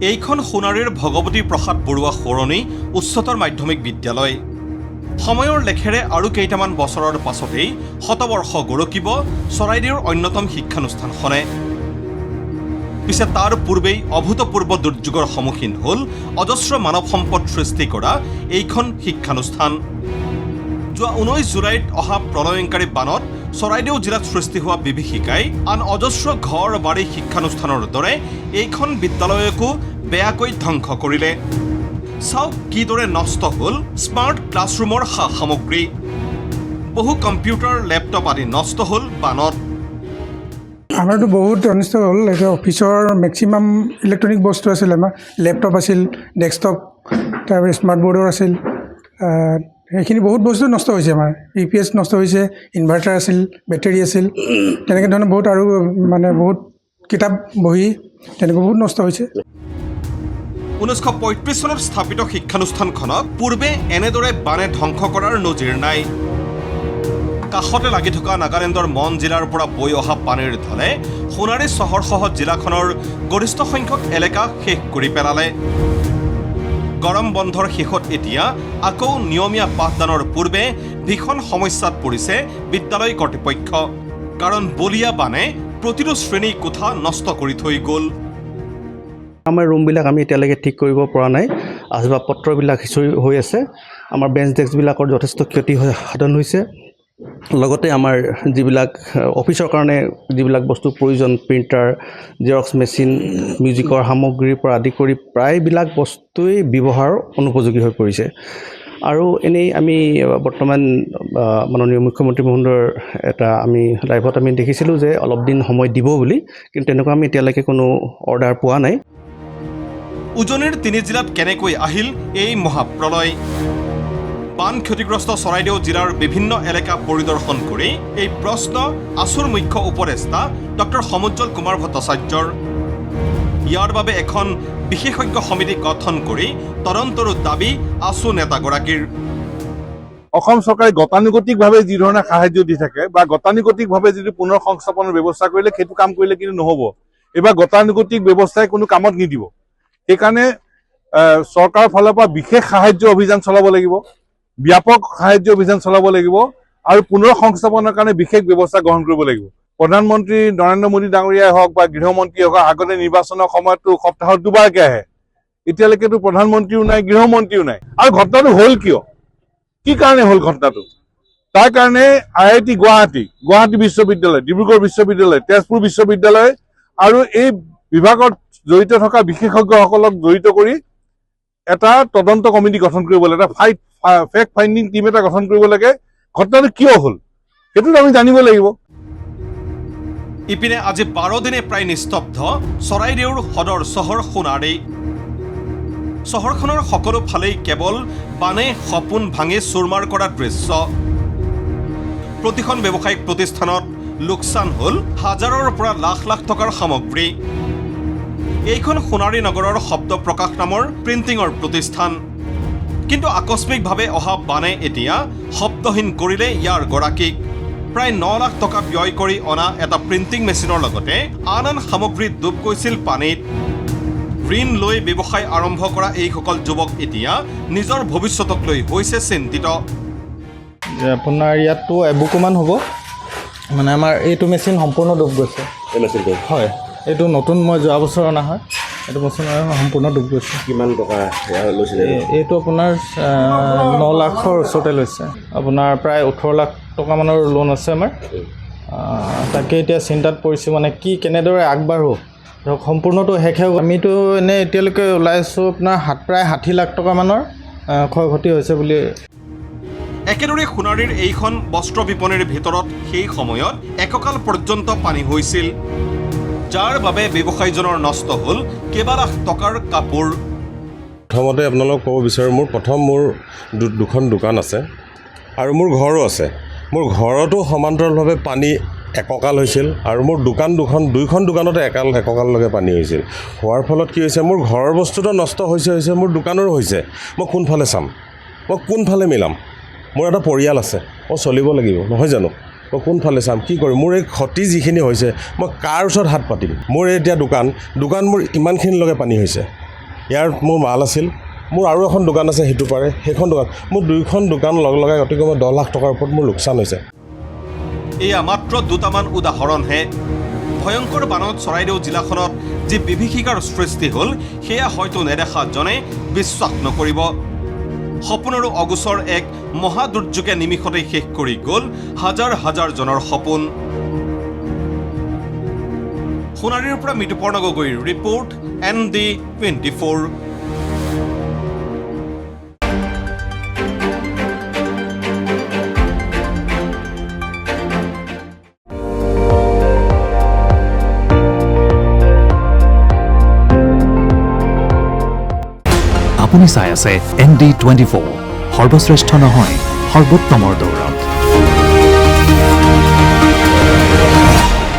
এইখন সোণাৰীৰ ভগৱতী প্ৰসাদ বৰুৱা সৰণী উচ্চতৰ মাধ্যমিক বিদ্যালয়। সময়ৰ লেখেৰে আৰু কেইটামান বছৰৰ পাছতেই শতবৰ্ষ গৰকিব চৰাইদেউৰ অন্যতম শিক্ষানুষ্ঠানখনে। পিছে তাৰ পূৰ্বেই অভূতপূৰ্ব দুৰ্যোগৰ সন্মুখীন হ'ল অজস্ৰ মানৱ সম্পদ সৃষ্টি কৰা এইখন শিক্ষানুষ্ঠান। যোৱা 19 জুলাইত অহা প্ৰলয়ংকাৰী বানত চৰাইদেউ জিলাত সৃষ্টি হোৱা বিভীষিকাই আন অজস্ৰ ঘৰ বাৰী শিক্ষানুষ্ঠানৰ দৰে এইখন বিদ্যালয়কো বেয়াকৈ ধ্বংস কৰিলে। চাওক কিদৰে নষ্ট হ'ল স্মাৰ্ট ক্লাছৰুমৰ সা সামগ্ৰী। বহু কম্পিউটাৰ লেপটপ আদি নষ্ট হ'ল বানত। আমাৰতো বহুত অনিষ্ট হ'ল। এতিয়া অফিচৰ মেক্সিমাম ইলেক্ট্ৰনিক বস্তু আছিল। আমাৰ লেপটপ আছিল, ডেস্কটপ, তাৰপিছত স্মাৰ্ট বৰ্ডৰ আছিল। সেইখিনি বহুত বস্তু নষ্ট হৈছে। আমাৰ UPS নষ্ট হৈছে, ইনভাৰ্টাৰ আছিল, বেটেৰী আছিল, তেনেকৈ ধৰণৰ বহুত আৰু মানে বহুত কিতাপ বহি তেনেকৈ বহুত নষ্ট হৈছে। 1935 চনত স্থাপিত শিক্ষানুষ্ঠানখনক পূৰ্বে এনেদৰে বানে ধ্বংস কৰাৰ নজিৰ নাই। কাষতে লাগি থকা নাগালেণ্ডৰ মন জিলাৰ পৰা বৈ অহা পানীৰ ঢলে সোণাৰী চহৰসহ জিলাখনৰ গৰিষ্ঠ সংখ্যক এলেকা শেষ কৰি পেলালে। গৰম বন্ধৰ শেষত এতিয়া আকৌ নিয়মীয়া পাঠদানৰ পূৰ্বে ভীষণ সমস্যাত পৰিছে বিদ্যালয় কৰ্তৃপক্ষ। কাৰণ বলীয়া বানে প্ৰতিটো শ্ৰেণী কোঠা নষ্ট কৰি থৈ গ'ল। আমাৰ ৰুমবিলাক আমি এতিয়ালৈকে ঠিক কৰিব পৰা নাই। আচবাব পত্ৰবিলাক সিঁচৰি হৈ আছে। আমাৰ বেঞ্চ ডেস্কবিলাকৰ যথেষ্ট ক্ষতি সাধন হৈছে। লগতে আমাৰ যিবিলাক অফিচৰ কাৰণে যিবিলাক বস্তু প্ৰয়োজন, প্ৰিণ্টাৰ, জেৰক্স মেচিন, মিউজিকৰ সামগ্ৰীৰ পৰা আদি কৰি প্ৰায়বিলাক বস্তুৱেই ব্যৱহাৰ অনুপযোগী হৈ পৰিছে। আৰু এনেই আমি বৰ্তমান মাননীয় মুখ্যমন্ত্ৰী মহোদয়ৰ এটা আমি লাইভত আমি দেখিছিলোঁ যে অলপ দিন সময় দিব বুলি, কিন্তু তেনেকুৱা আমি এতিয়ালৈকে কোনো অৰ্ডাৰ পোৱা নাই। উজনিৰ 3 জিলাত কেনেকৈ আহিল এই মহাপ্ৰলয়? বান ক্ষতিগ্ৰস্ত চৰাইদেউ জিলাৰ বিভিন্ন এলেকা পৰিদৰ্শন কৰি এই প্ৰশ্ন আছুৰ মুখ্য উপদেষ্টা ডক্টৰ সমুজ্জ্বল কুমাৰ ভট্টাচাৰ্যৰ। ইয়াৰ বাবে এখন বিশেষজ্ঞ সমিতি গঠন কৰি তদন্তৰো দাবী আছু নেতাগৰাকীৰ। অসম চৰকাৰে গতানুগতিকভাৱে যি ধৰণে সাহায্য দি থাকে বা গতানুগতিকভাৱে যদি পুনৰ সংস্থাপনৰ ব্যৱস্থা কৰিলে সেইটো কাম কৰিলে কিন্তু নহ'ব। এইবাৰ গতানুগতিক ব্যৱস্থাই কোনো কামত নিদিব। সেইকাৰণে চৰকাৰৰ ফালৰ পৰা বিশেষ সাহায্য অভিযান চলাব লাগিব, ব্যাপক সাহায্য অভিযান চলাব লাগিব আৰু পুনৰ সংস্থাপনৰ কাৰণে বিশেষ ব্যৱস্থা গ্ৰহণ কৰিব লাগিব। প্ৰধানমন্ত্ৰী নৰেন্দ্ৰ মোদী ডাঙৰীয়াই হওক বা গৃহমন্ত্ৰীয়ে হওক, আগতে নিৰ্বাচনৰ সময়তো সপ্তাহত দুবাৰকৈ আহে। এতিয়ালৈকেতো প্ৰধানমন্ত্ৰীও নাই, গৃহমন্ত্ৰীও নাই। আৰু ঘটনাটো হ'ল কিয়? কি কাৰণে হ'ল ঘটনাটো? তাৰ কাৰণে IIT গুৱাহাটী বিশ্ববিদ্যালয়, ডিব্ৰুগড় বিশ্ববিদ্যালয়, তেজপুৰ বিশ্ববিদ্যালয় আৰু এই বিভাগত জড়িত থকা বিশেষজ্ঞসকলক জড়িত কৰি এটা তদন্ত কমিটি গঠন কৰিব লাগে, এটা ফেক্ট ফাইণ্ডিং টিম এটা গঠন কৰিব লাগে। ঘটনাটো কিয় হ'ল সেইটো আমি জানিব লাগিব। ইপিনে আজি 12 দিনে প্ৰায় নিস্তব্ধ চৰাইদেউৰ সদৰ চহৰ সোণাৰী। চহৰখনৰ সকলো ফালেই কেৱল বানে সপোন ভাঙি চুৰমাৰ কৰা দৃশ্য। প্ৰতিখন ব্যৱসায়িক প্ৰতিষ্ঠানত লোকচান হ'ল হাজাৰৰ পৰা লাখ লাখ টকাৰ সামগ্ৰী। এইখন সোণাৰী নগৰৰ শব্দ প্ৰকাশ নামৰ প্ৰিণ্টিঙৰ প্ৰতিষ্ঠান। কিন্তু আকস্মিকভাৱে অহা বানে এতিয়া শব্দহীন কৰিলে ইয়াৰ গৰাকীক। প্ৰায় 9 লাখ টকা ব্যয় কৰি অনা এটা প্ৰিণ্টিং মেচিনৰ লগতে আন সামগ্ৰী ডুব গৈছিল পানীত। ঋণ লৈ ব্যৱসায় আৰম্ভ কৰা এইসকল যুৱক এতিয়া নিজৰ ভৱিষ্যতক লৈ হৈছে চিন্তিত। আপোনাৰ ইয়াততো এবুকুমান হ'ব, মানে আমাৰ এইটো মেচিন সম্পূৰ্ণ ডুব গৈছে। হয়, এইটো নতুন মই যোৱা বছৰ অনা হয়। এইটো মেচিন সম্পূৰ্ণ ডুব গৈছে। কিমান টকা লৈছিলে? এইটো আপোনাৰ 9 লাখৰ ওচৰতে লৈছে। আপোনাৰ প্ৰায় 18 লাখ টকামানৰ লোন আছে আমাৰ। তাকে এতিয়া চিন্তাত পৰিছোঁ, মানে কেনেদৰে আগবাঢ়ো। ধৰক সম্পূৰ্ণটো শেষ হৈ গ'ল। আমিতো এনেই এতিয়ালৈকে ওলাইছোঁ আপোনাৰ প্ৰায় 60 লাখ টকামানৰ ক্ষয় ক্ষতি হৈছে বুলি। একেদৰে সোণাৰীৰ এইখন বস্ত্ৰ বিপণীৰ ভিতৰত সেই সময়ত এককাল পৰ্যন্ত পানী হৈছিল, যাৰ বাবে ব্যৱসায়ীজনৰ নষ্ট হ'ল কেইবা লাখ টকাৰ কাপোৰ। প্ৰথমতে আপোনালোকক ক'ব বিচাৰোঁ, মোৰ দুখন দোকান আছে আৰু মোৰ ঘৰো আছে। মোৰ ঘৰতো সমান্তৰালভাৱে পানী এককাল হৈছিল আৰু মোৰ দুইখন দোকানতে এককাললৈকে পানী হৈছিল। হোৱাৰ ফলত কি হৈছে, মোৰ ঘৰৰ বস্তুটো নষ্ট হৈছে, মোৰ দোকানৰো হৈছে। মই কোনফালে চাম? মই কোনফালে মিলাম? মোৰ এটা পৰিয়াল আছে, মই চলিব লাগিব, নহয় জানো? মই কোনফালে চাম, কি কৰিম? মোৰ এই ক্ষতি যিখিনি হৈছে মই কাৰ ওচৰত হাত পাতিম? মোৰ এতিয়া দোকান মোৰ ইমানখিনিলৈকে পানী হৈছে। ইয়াৰ মোৰ মাল আছিল, মোৰ আৰু এখন দোকান আছে সেইটো পাৰে, সেইখন দোকান, মোৰ 2খন দোকান লগাই অতি কমেও 10 লাখ টকাৰ ওপৰত মোৰ লোকচান হৈছে। এয়া মাত্ৰ দুটামান উদাহৰণহে। ভয়ংকৰ বানত চৰাইদেউ জিলাখনত যি বিভীষিকাৰ সৃষ্টি হ'ল সেয়া হয়তো নেদেখাজনে বিশ্বাস নকৰিব। সপোনৰো অগোচৰ এক মহা দুৰ্যোগে নিমিষতেই শেষ কৰি গ'ল হাজাৰ হাজাৰ জনৰ সপোন। সোণাৰীৰ পৰা মৃদুপৰ্ণ গগৈৰ ৰিপৰ্ট ND24। আপুনি চাই আছে ND24, সৰ্বশ্ৰেষ্ঠ নহয় সৰ্বোত্তমৰ দৌৰত।